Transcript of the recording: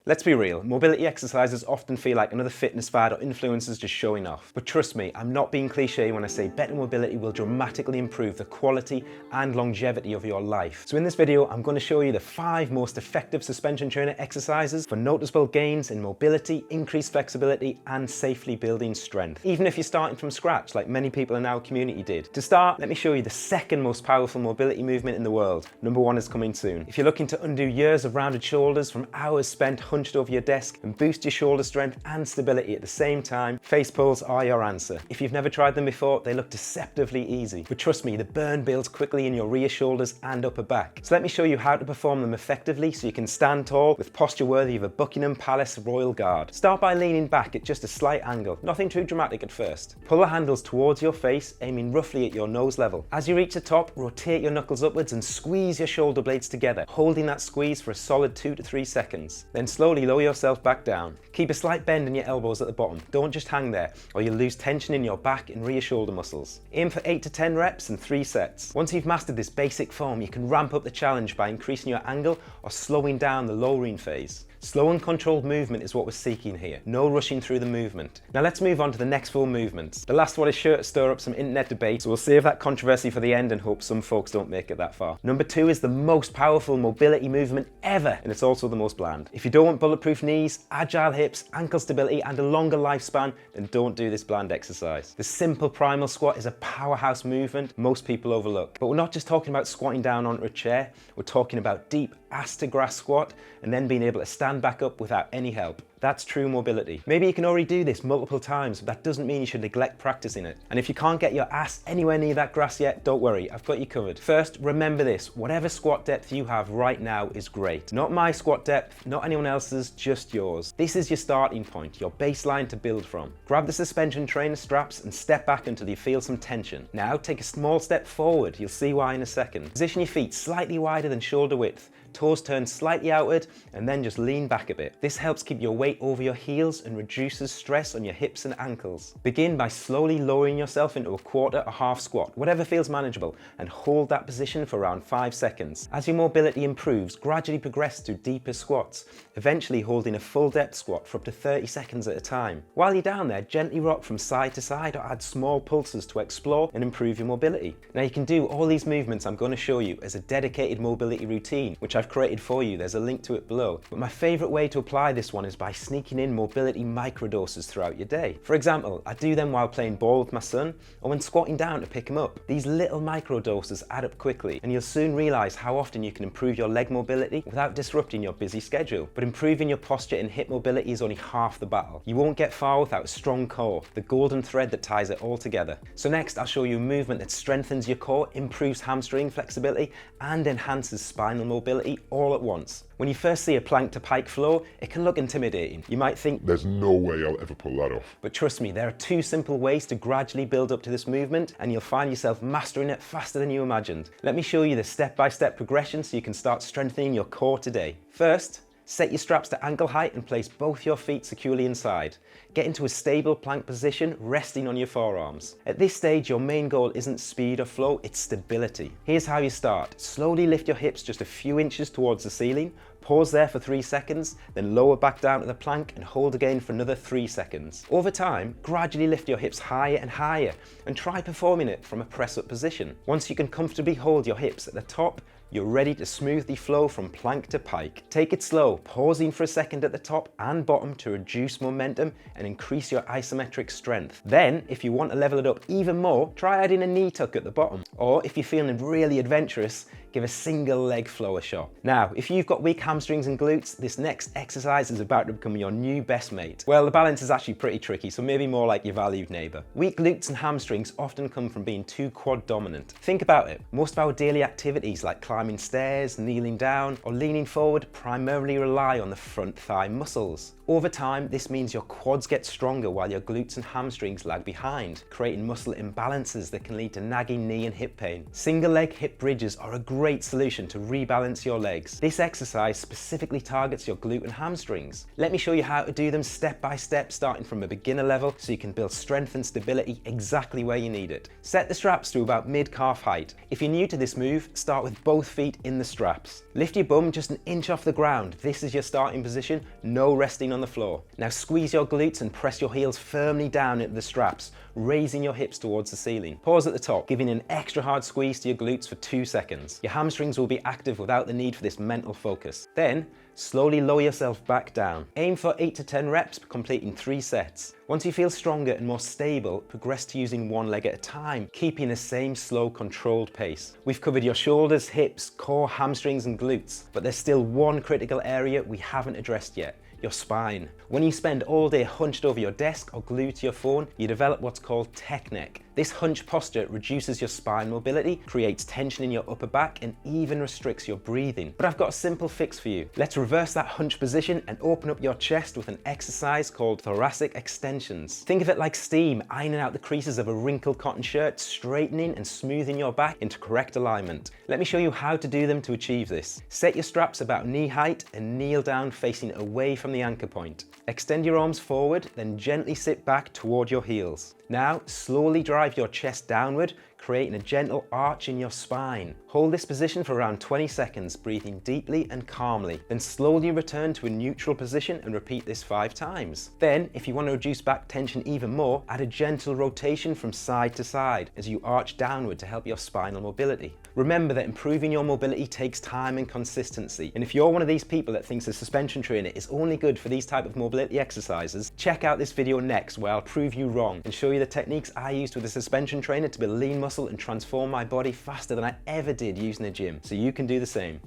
Let's be real, mobility exercises often feel like another fitness fad or influencers just showing off. But trust me, I'm not being cliche when I say better mobility will dramatically improve the quality and longevity of your life. So in this video, I'm going to show you the 5 most effective suspension trainer exercises for noticeable gains in mobility, increased flexibility, and safely building strength. Even if you're starting from scratch, like many people in our community did. To start, let me show you the second most powerful mobility movement in the world. Number 1 is coming soon. If you're looking to undo years of rounded shoulders from hours spent hunched over your desk and boost your shoulder strength and stability at the same time, face pulls are your answer. If you've never tried them before, they look deceptively easy. But trust me, the burn builds quickly in your rear shoulders and upper back. So let me show you how to perform them effectively so you can stand tall with posture worthy of a Buckingham Palace royal guard. Start by leaning back at just a slight angle, nothing too dramatic at first. Pull the handles towards your face, aiming roughly at your nose level. As you reach the top, rotate your knuckles upwards and squeeze your shoulder blades together, holding that squeeze for a solid 2 to 3 seconds. Then slowly lower yourself back down. Keep a slight bend in your elbows at the bottom. Don't just hang there, or you'll lose tension in your back and rear shoulder muscles. Aim for 8 to 10 reps and 3 sets. Once you've mastered this basic form, you can ramp up the challenge by increasing your angle or slowing down the lowering phase. Slow and controlled movement is what we're seeking here. No rushing through the movement. Now let's move on to the next 4 movements. The last one is sure to stir up some internet debate, so we'll save that controversy for the end and hope some folks don't make it that far. Number 2 is the most powerful mobility movement ever, and it's also the most bland. If you don't want bulletproof knees, agile hips, ankle stability, and a longer lifespan, then don't do this bland exercise. The simple primal squat is a powerhouse movement most people overlook. But we're not just talking about squatting down onto a chair, we're talking about deep ass to grass squat and then being able to stand back up without any help. That's true mobility. Maybe you can already do this multiple times, but that doesn't mean you should neglect practicing it. And if you can't get your ass anywhere near that grass yet, don't worry, I've got you covered. First, remember this, whatever squat depth you have right now is great. Not my squat depth, not anyone else's, just yours. This is your starting point, your baseline to build from. Grab the suspension trainer straps and step back until you feel some tension. Now take a small step forward, you'll see why in a second. Position your feet slightly wider than shoulder width. Toes turn slightly outward and then just lean back a bit. This helps keep your weight over your heels and reduces stress on your hips and ankles. Begin by slowly lowering yourself into a quarter or half squat, whatever feels manageable, and hold that position for around 5 seconds. As your mobility improves, gradually progress to deeper squats, eventually holding a full depth squat for up to 30 seconds at a time. While you're down there, gently rock from side to side or add small pulses to explore and improve your mobility. Now you can do all these movements I'm going to show you as a dedicated mobility routine, which I've created for you. There's a link to it below. But my favorite way to apply this one is by sneaking in mobility microdoses throughout your day. For example, I do them while playing ball with my son or when squatting down to pick him up. These little microdoses add up quickly and you'll soon realize how often you can improve your leg mobility without disrupting your busy schedule. But improving your posture and hip mobility is only half the battle. You won't get far without a strong core, the golden thread that ties it all together. So next I'll show you a movement that strengthens your core, improves hamstring flexibility and enhances spinal mobility all at once. When you first see a plank to pike flow, it can look intimidating. You might think, there's no way I'll ever pull that off. But trust me, there are 2 simple ways to gradually build up to this movement and you'll find yourself mastering it faster than you imagined. Let me show you the step-by-step progression so you can start strengthening your core today. First, set your straps to ankle height and place both your feet securely inside. Get into a stable plank position, resting on your forearms. At this stage, your main goal isn't speed or flow, it's stability. Here's how you start. Slowly lift your hips just a few inches towards the ceiling, pause there for 3 seconds, then lower back down to the plank and hold again for another 3 seconds. Over time, gradually lift your hips higher and higher and try performing it from a press-up position. Once you can comfortably hold your hips at the top, you're ready to smoothly flow from plank to pike. Take it slow, pausing for a second at the top and bottom to reduce momentum and increase your isometric strength. Then, if you want to level it up even more, try adding a knee tuck at the bottom. Or if you're feeling really adventurous, give a single leg flow a shot. Now, if you've got weak hamstrings and glutes, this next exercise is about to become your new best mate. Well, the balance is actually pretty tricky, so maybe more like your valued neighbor. Weak glutes and hamstrings often come from being too quad dominant. Think about it. Most of our daily activities like climbing stairs, kneeling down, or leaning forward primarily rely on the front thigh muscles. Over time, this means your quads get stronger while your glutes and hamstrings lag behind, creating muscle imbalances that can lead to nagging knee and hip pain. Single leg hip bridges are a great solution to rebalance your legs. This exercise specifically targets your glute and hamstrings. Let me show you how to do them step by step, starting from a beginner level so you can build strength and stability exactly where you need it. Set the straps to about mid-calf height. If you're new to this move, start with both feet in the straps. Lift your bum just an inch off the ground. This is your starting position, no resting on the floor. Now squeeze your glutes and press your heels firmly down into the straps, raising your hips towards the ceiling. Pause at the top, giving an extra hard squeeze to your glutes for 2 seconds. Your hamstrings will be active without the need for this mental focus. Then, slowly lower yourself back down. Aim for 8 to 10 reps, completing 3 sets. Once you feel stronger and more stable, progress to using one leg at a time, keeping the same slow, controlled pace. We've covered your shoulders, hips, core, hamstrings, and glutes, but there's still one critical area we haven't addressed yet: your spine. When you spend all day hunched over your desk or glued to your phone, you develop what's called tech neck. This hunch posture reduces your spine mobility, creates tension in your upper back, and even restricts your breathing. But I've got a simple fix for you. Let's reverse that hunch position and open up your chest with an exercise called thoracic extensions. Think of it like steam ironing out the creases of a wrinkled cotton shirt, straightening and smoothing your back into correct alignment. Let me show you how to do them to achieve this. Set your straps about knee height and kneel down facing away from the anchor point. Extend your arms forward, then gently sit back toward your heels. Now, slowly drive your chest downward, creating a gentle arch in your spine. Hold this position for around 20 seconds, breathing deeply and calmly. Then slowly return to a neutral position and repeat this 5 times. Then, if you want to reduce back tension even more, add a gentle rotation from side to side as you arch downward to help your spinal mobility. Remember that improving your mobility takes time and consistency. And if you're one of these people that thinks a suspension trainer is only good for these type of mobility exercises, check out this video next where I'll prove you wrong and show you the techniques I used with a suspension trainer to build lean muscle and transform my body faster than I ever did using a gym, so you can do the same.